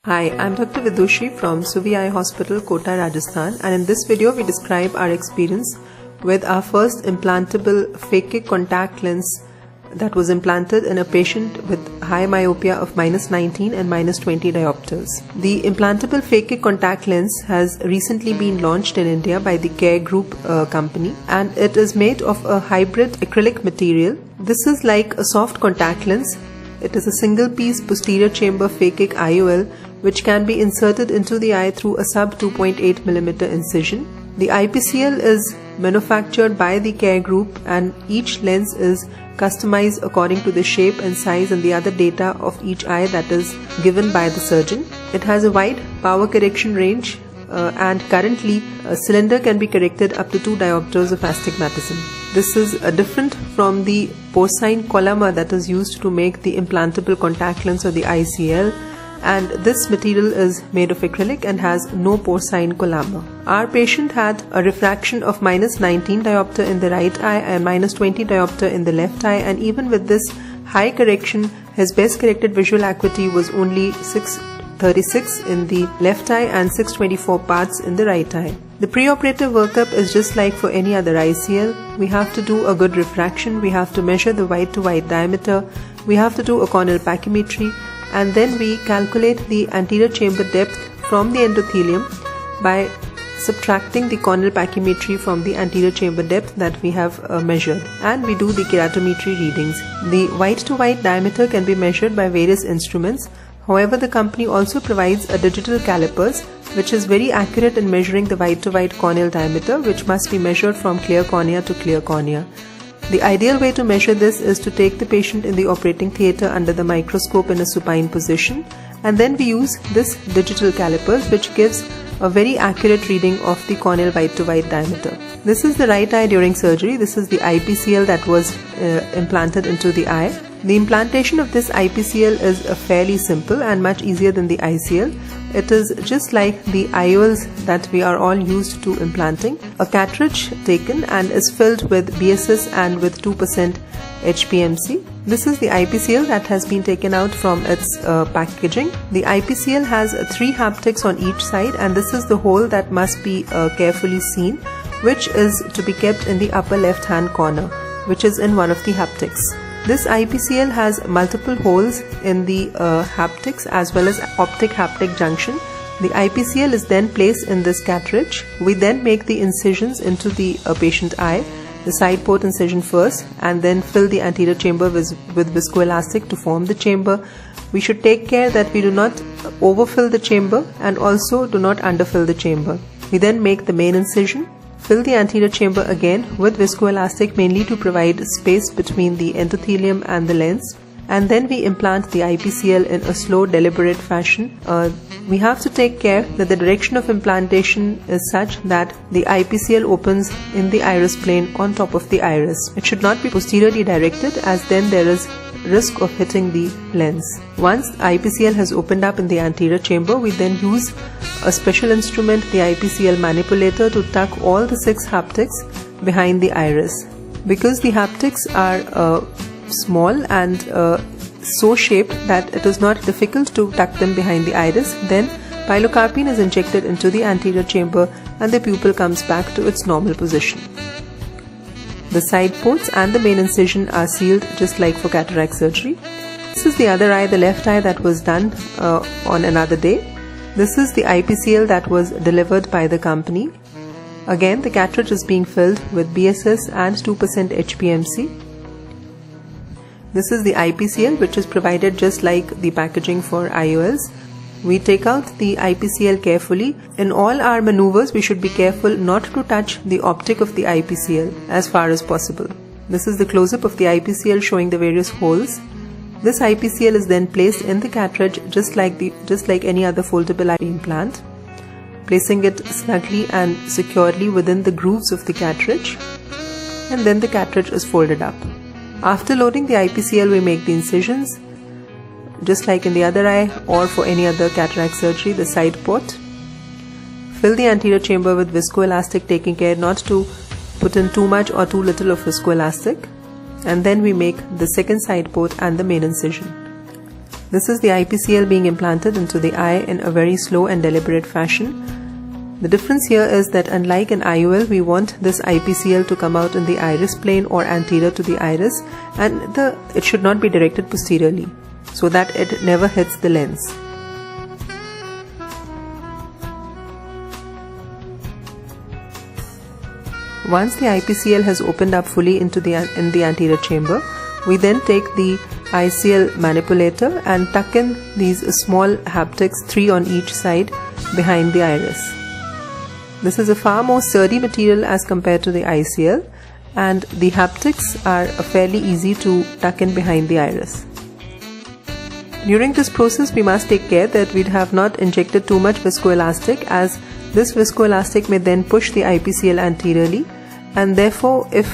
Hi, I'm Dr. Vidushi from Suvi Eye Hospital, Kota, Rajasthan, and in this video we describe our experience with our first implantable phakic contact lens that was implanted in a patient with high myopia of -19 and -20 diopters. The implantable phakic contact lens has recently been launched in India by the Care Group company, and it is made of a hybrid acrylic material. This is like a soft contact lens. It is a single piece posterior chamber phakic IOL which can be inserted into the eye through a sub 2.8 mm incision. The IPCL is manufactured by the Care Group and each lens is customized according to the shape and size and the other data of each eye that is given by the surgeon. It has a wide power correction range and currently a cylinder can be corrected up to 2 diopters of astigmatism. This is different from the porcine Collamer that is used to make the implantable contact lens or the ICL, and this material is made of acrylic and has no porcine Collamer. Our patient had a refraction of -19 diopter in the right eye and -20 diopter in the left eye, and even with this high correction, his best corrected visual acuity was only 636 in the left eye and 624 parts in the right eye. The preoperative workup is just like for any other ICL. We have to do a good refraction, we have to measure the white to white diameter, we have to do a corneal pachymetry, and then we calculate the anterior chamber depth from the endothelium by subtracting the corneal pachymetry from the anterior chamber depth that we have measured, and we do the keratometry readings. The white to white diameter can be measured by various instruments. However, the company also provides a digital calipers which is very accurate in measuring the white to white corneal diameter, which must be measured from clear cornea to clear cornea. The ideal way to measure this is to take the patient in the operating theatre under the microscope in a supine position, and then we use this digital calipers which gives a very accurate reading of the corneal white to white diameter. This is the right eye during surgery. This is the IPCL that was implanted into the eye. The implantation of this IPCL is fairly simple and much easier than the ICL. It is just like the IOLs that we are all used to implanting. A cartridge taken and is filled with BSS and with 2% HPMC. This is the IPCL that has been taken out from its packaging. The IPCL has 3 haptics on each side, and this is the hole that must be carefully seen, which is to be kept in the upper left hand corner, which is in one of the haptics. This IPCL has multiple holes in the haptics as well as optic haptic junction. The IPCL is then placed in this cartridge. We then make the incisions into the patient eye, the side port incision first, and then fill the anterior chamber with viscoelastic to form the chamber. We should take care that we do not overfill the chamber and also do not underfill the chamber. We then make the main incision. Fill the anterior chamber again with viscoelastic, mainly to provide space between the endothelium and the lens, and then we implant the IPCL in a slow, deliberate fashion. We have to take care that the direction of implantation is such that the IPCL opens in the iris plane on top of the iris. It should not be posteriorly directed, as then there is risk of hitting the lens. Once the IPCL has opened up in the anterior chamber, we then use a special instrument, the IPCL manipulator, to tuck all the 6 haptics behind the iris. Because the haptics are small and so shaped that it is not difficult to tuck them behind the iris, then pilocarpine is injected into the anterior chamber and the pupil comes back to its normal position. The side ports and the main incision are sealed just like for cataract surgery. This is the other eye, the left eye, that was done on another day. This is the IPCL that was delivered by the company. Again, the cartridge is being filled with BSS and 2% HPMC. This is the IPCL, which is provided just like the packaging for IOLs. We take out the IPCL carefully. In all our maneuvers, we should be careful not to touch the optic of the IPCL as far as possible. This is the close-up of the IPCL showing the various holes. This IPCL is then placed in the cartridge just like any other foldable eye implant, placing it snugly and securely within the grooves of the cartridge, and then the cartridge is folded up. After loading the IPCL, we make the incisions just like in the other eye or for any other cataract surgery, the side port. Fill the anterior chamber with viscoelastic, taking care not to put in too much or too little of viscoelastic, and then we make the second side port and the main incision. This is the IPCL being implanted into the eye in a very slow and deliberate fashion. The difference here is that unlike an IOL, we want this IPCL to come out in the iris plane or anterior to the iris, and it should not be directed posteriorly so that it never hits the lens. Once the IPCL has opened up fully in the anterior chamber, we then take the ICL manipulator and tuck in these small haptics, 3 on each side, behind the iris. This is a far more sturdy material as compared to the ICL, and the haptics are fairly easy to tuck in behind the iris. During this process, we must take care that we have not injected too much viscoelastic, as this viscoelastic may then push the IPCL anteriorly, and therefore if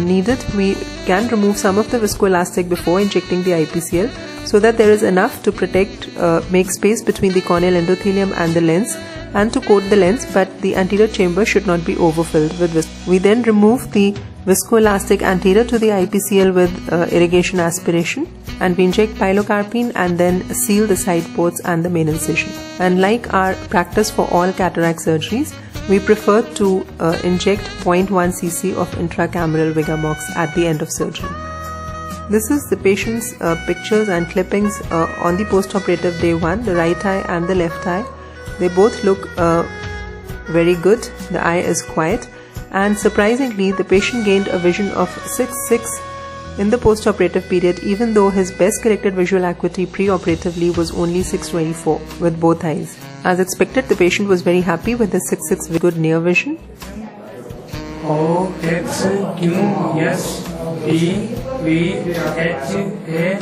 needed, we can remove some of the viscoelastic before injecting the IPCL so that there is enough to make space between the corneal endothelium and the lens and to coat the lens, but the anterior chamber should not be overfilled with viscoelastic. We then remove the viscoelastic anterior to the IPCL with irrigation aspiration, and we inject pilocarpine and then seal the side ports and the main incision. And like our practice for all cataract surgeries, we prefer to inject 0.1 cc of intracameral Vigamox at the end of surgery. This is the patient's pictures and clippings on the postoperative day 1, the right eye and the left eye. They both look very good. The eye is quiet, and surprisingly the patient gained a vision of 6.6 in the postoperative period, even though his best corrected visual acuity preoperatively was only 6.24 with both eyes. As expected, the patient was very happy with the 6.6 with good near vision. O X Q S T V H A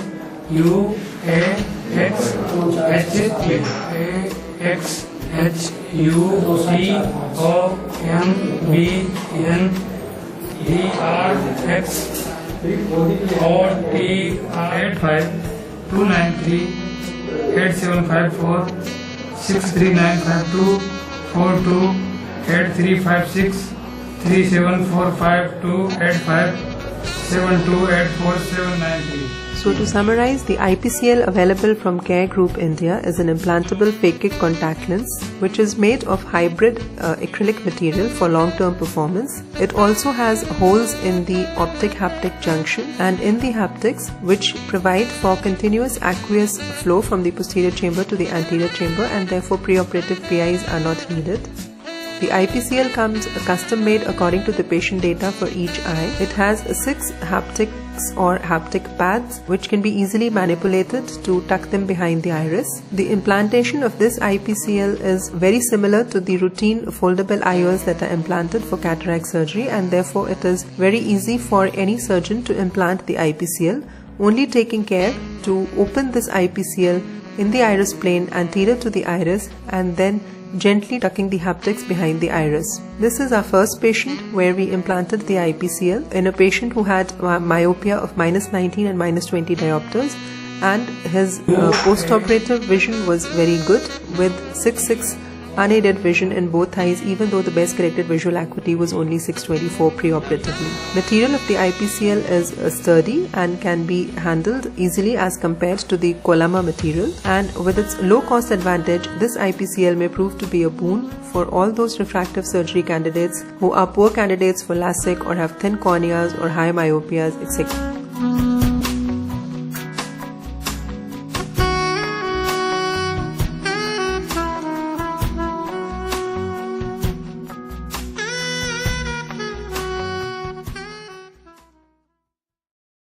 U A X H A X H U C O M B N D R X O T 85-293-8754 63952 42 8356 3745285 7284 So to summarize, the IPCL available from Care Group India is an implantable phakic contact lens which is made of hybrid acrylic material for long-term performance. It also has holes in the optic-haptic junction and in the haptics, which provide for continuous aqueous flow from the posterior chamber to the anterior chamber, and therefore preoperative PIs are not needed. The IPCL comes custom made according to the patient data for each eye. It has 6 haptics or haptic pads which can be easily manipulated to tuck them behind the iris. The implantation of this IPCL is very similar to the routine foldable IOLs that are implanted for cataract surgery, and therefore it is very easy for any surgeon to implant the IPCL, only taking care to open this IPCL in the iris plane anterior to the iris and then gently tucking the haptics behind the iris. This is our first patient where we implanted the IPCL in a patient who had myopia of -19 and -20 diopters, and his post-operative vision was very good with 6.6 unaided vision in both eyes, even though the best corrected visual acuity was only 6.24 preoperatively. Material of the IPCL is sturdy and can be handled easily as compared to the Kolama material, and with its low cost advantage, this IPCL may prove to be a boon for all those refractive surgery candidates who are poor candidates for LASIK or have thin corneas or high myopias, etc.